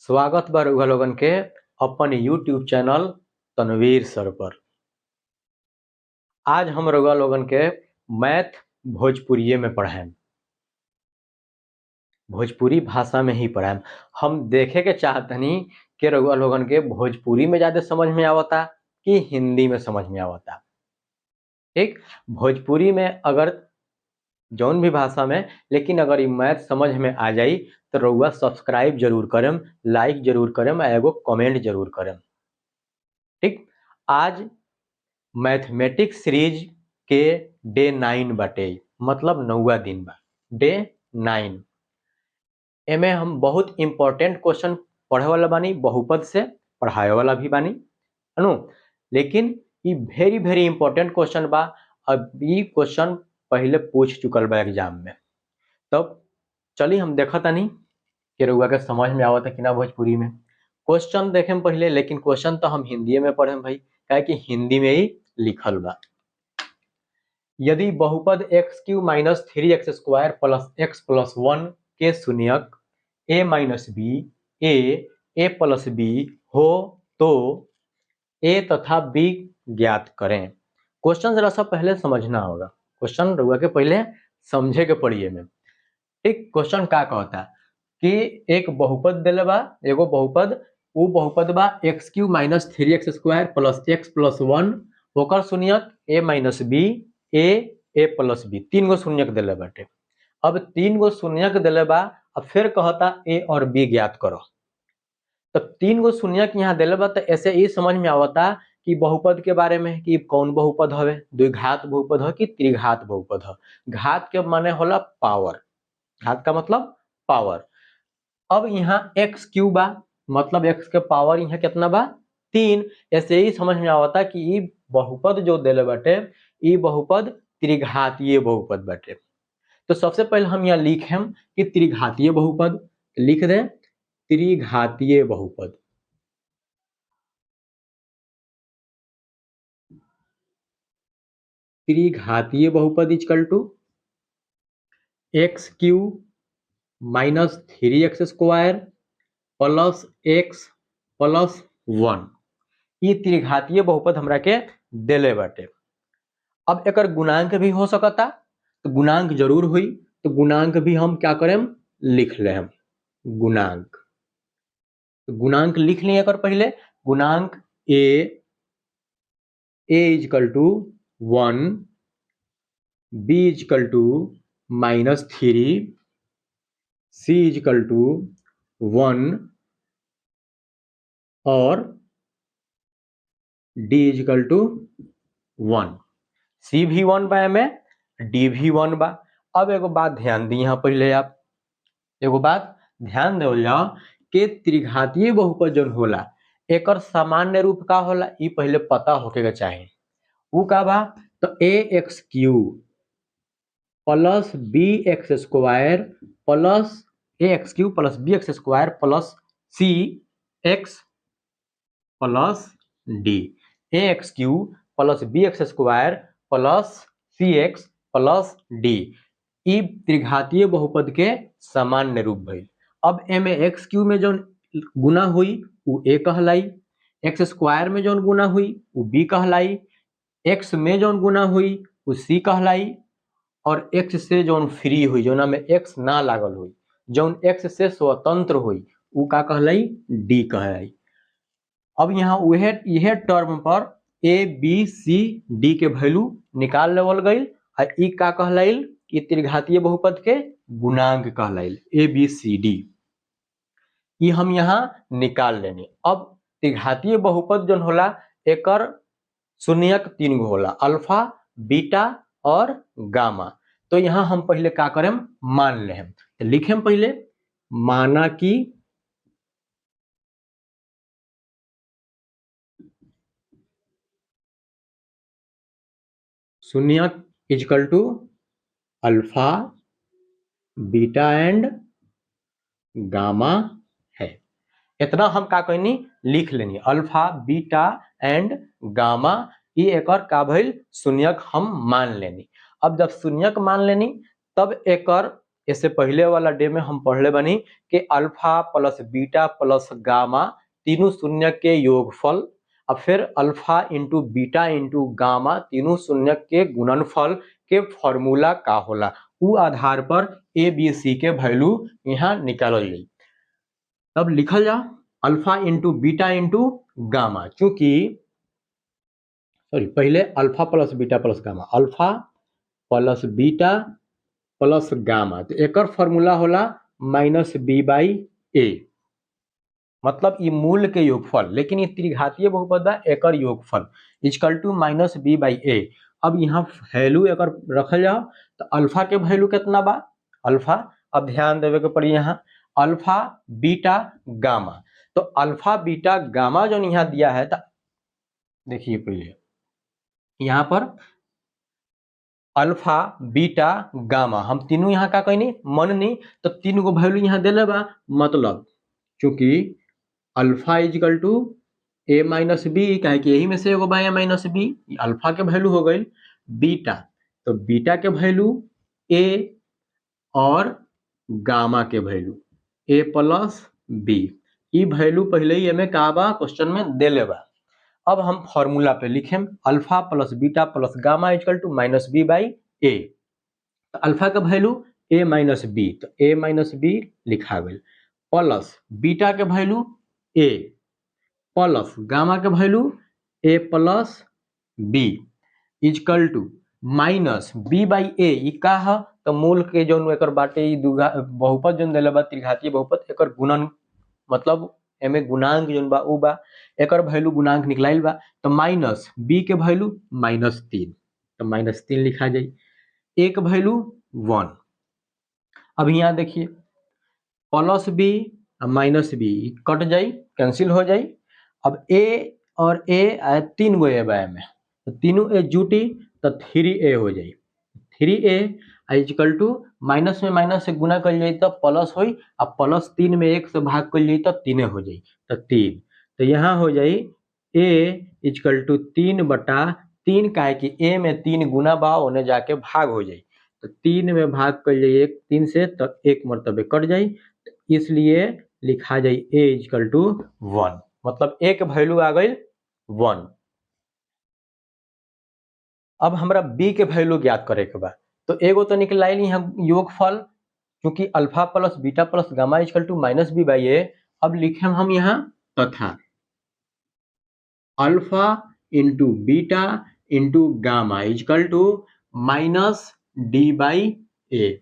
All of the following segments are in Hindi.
स्वागत बा रउआ लोगन के अपन यूट्यूब चैनल तनवीर सर पर। आज हम रउआ लोगन के मैथ भोजपुरिये में पढ़ाएम, भोजपुरी भाषा में ही पढ़ाएम। हम देखे के चाहतनी कि रउआ लोगन के भोजपुरी में ज्यादा समझ में आवता कि हिंदी में समझ में आवता। ठीक, भोजपुरी में अगर जौन भी भाषा में, लेकिन अगर ये मैथ समझ में आ जाई तो रउआ सब्सक्राइब जरूर करम, लाइक जरूर करम, एगो कमेंट जरूर करम। ठीक, आज मैथमेटिक्स सीरीज के डे 9 बाटे, मतलब 9वां दिन बा, डे 9। एमे हम बहुत इंपॉर्टेंट क्वेश्चन पढ़े वाला बानी, बहुपद से पढ़ाए वाला भी बानी, है लेकिन ये वेरी वेरी इंपॉर्टेंट क्वेश्चन बा। अब ये क्वेश्चन पहले पूछ चुकल बा एग्जाम में, तब चली हम देखा तानी कि रउआ के समझ में आवता कि ना भोजपुरी में। क्वेश्चन देखें पहले, लेकिन क्वेश्चन तो हम हिंदी में पढ़े भाई, काहे कि हिंदी में ही लिखल बा। यदि बहुपद x cube minus 3x square plus x plus 1 के शून्यक a minus b a plus b हो तो a तथा b ज्ञात करें। क्वेश्चन जरा सा पहले समझना होगा, क्वेश्चन रउआ के पहले समझे के पड़ी में। ठीक, क्वेश्चन का कहता कि एक बहुपद दिले बा, एगो बहुपद, वो बहुपद बा x cube minus 3x square plus x plus 1, ओकर शून्यक a minus b a plus b, 3 गो शून्यक दिले बाटे। अब 3 गो शून्यक दिले बा, अब फिर कहता a और b ज्ञात करो। तब 3 गो शून्यक यहाँ दिले बा, तो ऐसे ही समझ में आवता कि बहुपद के बारे में कि कौन बहुपद हवे, द्विघात बहुपद हो कि त्रिघात बहुपद हो। घात के माने होला पावर, घात का मतलब पावर। अब यहाँ एक्स क्यू बा, मतलब एक्स के पावर यहाँ कितना बा, 3। ऐसे ही समझ में आवता कि ये बहुपद जो दिले बाटे, ये बहुपद त्रिघातीय बहुपद बाटे। तो सबसे पहले हम यहाँ लिखें कि त्रिघातीय बहुपद, लिख दे त्रिघातीय बहुपद। त्रिघातीय बहुपद equal to x cube minus 3x square plus x plus 1, ये त्रिघातीय बहुपद हमरा के देले बाटे। अब एकर गुणांक भी हो सकता, तो गुणांक जरूर हुई, तो गुणांक भी हम क्या करें, लिख ले हम गुणांक। तो गुणांक लिख लिए एकर पहले, गुणांक A equal to 1, B equal to minus 3, C equal to 1 और डी इक्वल टू 1। सी भी 1 बा में, डी भी 1 बा। अब एगो बात ध्यान दी यहाँ पहले, आप एगो बात ध्यान देवल जाओ कि त्रिघातीय बहुपद जो होला एकर सामान्य रूप का होला, ये पहले पता होके के चाही। वो का बा, तो A X cube plus B X square plus A X cube plus B X square plus C X plus D, A X cube plus B X square plus C X plus D, ई त्रिघातीय बहुपद के सामान्य रूप भइल। अब एमे एक्स क्यू में जो गुना हुई वो ए कहलाई, एक्स स्क्वायर में जो गुना हुई वो बी कहलाई, एक्स में जो गुना हुई वो सी कहलाई, और एक्स से जो फ्री हुई, जो में एक्स ना लागल हुई, जो एक्स से स्वतंत्र हुई, वो का कहलाई, डी कहलाई। अब यहाँ यह टर्म पर ए बी सी डी के वैल्यू निकाल लेवल गई, और ई का कहलाइल, ई त्रिघातीय बहुपद के गुणांक कहलाइल, ए बी सी डी, ई हम यहाँ निकाल लेनी। अब त्रिघातीय बहुपद जो होला एकर शून्यक 3 गो होला, अल्फा, बीटा और गामा। तो यहाँ हम पहले का करें, मान ले, तो लिखें पहले, माना कि शून्यक equal to alpha, beta and gamma है। इतना हम का कहनी, लिख लेनी, अल्फा बीटा एंड गामा, ये एकर का भइल, शून्यक हम मान लेनी। अब जब शून्यक मान लेनी, तब एकर इससे पहले वाला डे में हम पढ़ले बनी कि alpha plus beta plus gamma तीनों शून्य के योगफल, अब फिर alpha into beta into gamma तीनों शून्य के गुणनफल के फॉर्मूला का होला, उ आधार पर ए बी सी के वैल्यू यहाँ निकालल जाई। तब लिखल जा alpha into beta into gamma, चूंकि पहले alpha plus beta plus gamma, alpha plus beta plus gamma, तो एक फॉर्मूला होला माइनस बी बाई ए, मतलब ये मूल के योगफल, लेकिन ये त्रिघातीय बहुपद बा, एकर योगफल equal to minus B by A. अब यहाँ वैल्यू एकर रखल जाओ तो अल्फा के वैल्यू कितना बा, अल्फा, अब ध्यान देवे के पड़ी यहाँ अल्फा बीटा गामा, तो अल्फा बीटा गामा जो यहाँ दिया है, तो देखिए पहले यहाँ पर अल्फा बीटा गामा हम तीनों यहाँ का कहनी मननी, तो तीन गो वैल्यू यहाँ दिले बा, मतलब चूंकि alpha equal to a minus b, कहे कि यही में से एगो बा ए माइनस बी, अल्फा के वैल्यू हो गई, बीटा तो बीटा के वैल्यू ए और गामा के value A plus B, E value पहले ही हमें का बा क्वेश्चन में देले बा। अब हम फॉर्मूला पे लिखें alpha plus beta plus gamma equal to minus B by A, तो अल्फा का वैल्यू ए माइनस बी, तो ए माइनस बी लिखा गया, प्लस बीटा के वैल्यू ए प्लस गामा के value A plus B equal to minus B by A, ई का है तो मूल के जो एकर बाटे बहुपद जो दिले बा त्रिघातीय बहुपद, एकर गुणन मतलब एमे गुणांक जो बा उ बा, एकर वैल्यू गुणांक निकलाइल बा, तो माइनस बी के वैल्यू -3, तो -3 लिखा जाए, ए के वैल्यू 1। अब यहाँ देखिए plus b minus b cut जाई, कैंसिल हो जाई, अब ए और ए आए तीन गो ए बा में, तो तीनों ए जुटी तो 3a हो जाई, 3a इक्वल टू माइनस में माइनस से गुना कर जाए तो प्लस हो, अब प्लस 3 में 1 से भाग कर जाए तो 3 हो जाए, तो 3, तो यहाँ हो जाए a इक्वल टू 3/3, काहे कि a में 3 गुना बा उन्हें जाके भाग हो जाए, तो 3 में भाग कर जाए 3 से तो 1 मरतबे कट जाए, तो इसलिए लिखा जाए a इक्वल टू 1, मतलब a के वैल्यू आ गई 1। अब हमरा b के वैल्यू ज्ञात करे के बा, तो एगो तो निकल आइल यहाँ योगफल, क्योंकि alpha plus beta plus gamma equal to minus B by A. अब लिखे हम यहाँ तथा alpha into beta into gamma equal to minus D by A,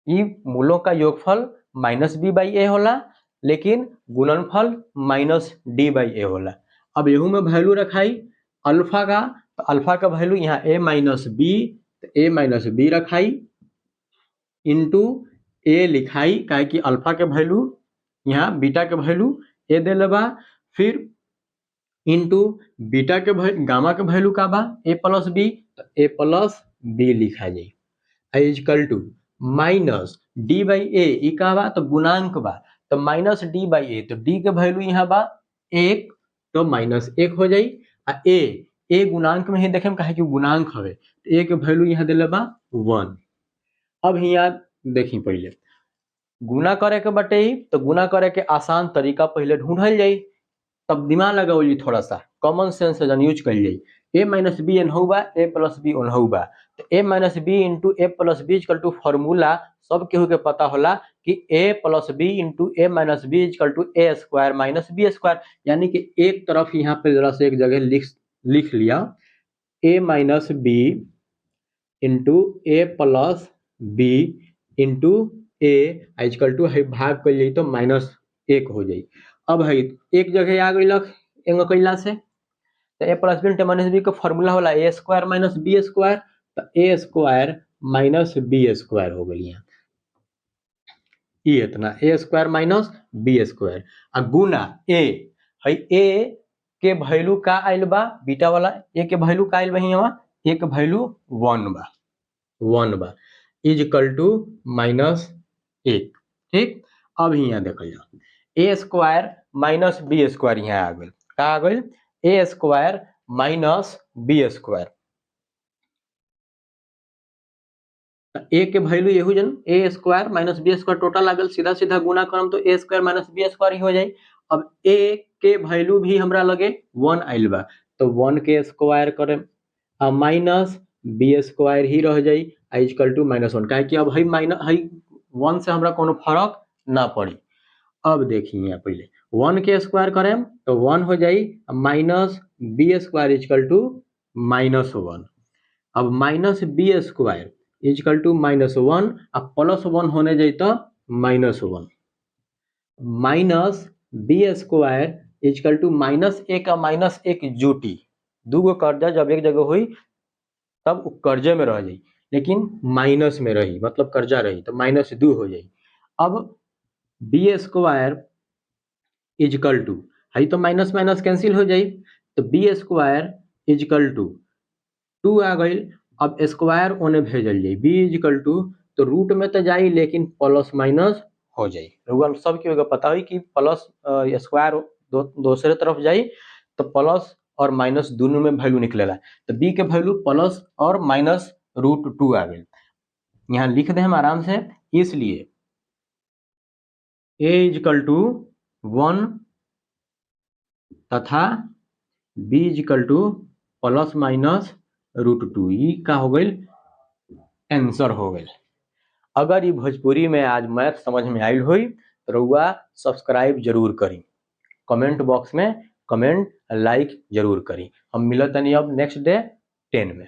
ई मूलों का योगफल माइनस बी बाई ए होला, लेकिन गुणनफल माइनस डी बाई ए होला। अब यहू में वैल्यू रखाई अल्फा का, तो अल्फा का वैल्यू यहाँ ए माइनस बी, तो ए माइनस बी रखाई इंटू ए लिखाई, काहे कि अल्फा के वैल्यू यहाँ बीटा के वैल्यू ए दे बा, फिर इंटू बीटा के गामा के वैल्यू का बा ए प्लस बी, तो ए प्लस बी लिखा जाए equal to minus D by A, ई का बा तो गुणांक बा, तो माइनस डी बाई ए, तो डी के वैल्यू यहाँ बा 1, तो -1 हो जाई, आ ए गुणांक में ही देखें कहे कि गुणांक हवे, तो ए के वैल्यू यहाँ दिले बा 1। अब यहाँ देखी पहले गुना करे के बटे ही, तो गुना करे के आसान तरीका पहले ढूंढल जाई, तब दिमाग लगाओली थोड़ा सा कॉमन सेंस जन यूज कर जाई, ए माइनस बी एनहु बा ए प्लस बी ओनहु बा, तो A minus B into A plus B equal to formula सब केहू के पता होला कि A plus B into A minus B equal to A square minus B square, यानी कि एक तरफ यहाँ पे जरा से एक जगह लिख लिया A minus B into A plus B into A equal to भाग कर जाई तो -1 हो जाई। अब है एक जगह आ गई एंगो कैला से, तो A plus B into minus B का फॉर्मूला होला A square minus B square, तो A square minus B square हो गई यहाँ, ये इतना A square minus B square, आ गुना ए है ए के वैल्यू का आइल बा बीटा वाला, ए के वैल्यू का आइल बा यहाँ, ए के वैल्यू 1 बा इक्वल टू -1, ठीक। अब यहाँ देखल जाओ A square minus B square यहाँ आ गई, का आ गई A square minus B square, A के वैल्यू यही जन A square minus B square total आ गल, सीधा सीधा गुना करम तो A square minus B square ही हो जाए। अब ए के वैल्यू भी हमरा लगे 1 आइल बा, तो 1 के स्क्वायर करें आ माइनस बी स्क्वायर ही रह जाई इक्वल टू -1, काहे कि अब हई माइनस हई 1 से हमरा कोनो फर्क ना पड़ी। अब देखिए यहाँ पहले 1 के स्क्वायर करें तो 1 हो जाई minus B square equal to -1। अब minus B square equal to -1 अब +1 होने जाए तो -1 minus B square equal to -1 का -1 जुटी, दूगो कर्जा जब एक जगह हुई तब कर्जे में रह जाई, लेकिन माइनस में रही मतलब कर्जा रही तो -2 हो जाई। अब बी स्क्वायर इक्वल टू है तो माइनस माइनस कैंसिल हो जाई, तो बी स्क्वायर इक्वल टू 2 आ गई। अब स्क्वायर ओने भेजल जाई बी इक्वल टू, तो रूट में तो जाई लेकिन प्लस माइनस हो जाई। रउआ सबके होगा पता हुई कि प्लस स्क्वायर दूसरे तरफ जाई तो प्लस और माइनस दोनों में वैल्यू निकलेला, तो बी के वैल्यू प्लस और माइनस √2 आ गई। यहाँ लिख दें हम आराम से, इसलिए ए इक्वल टू 1 तथा b equal to plus minus √2, ई का हो गई आंसर हो गई। अगर ये भोजपुरी में आज मैथ समझ में आयल हुई तो रउआ सब्सक्राइब जरूर करी, कमेंट बॉक्स में कमेंट लाइक जरूर करी। हम मिलत नहीं अब नेक्स्ट डे 10 में।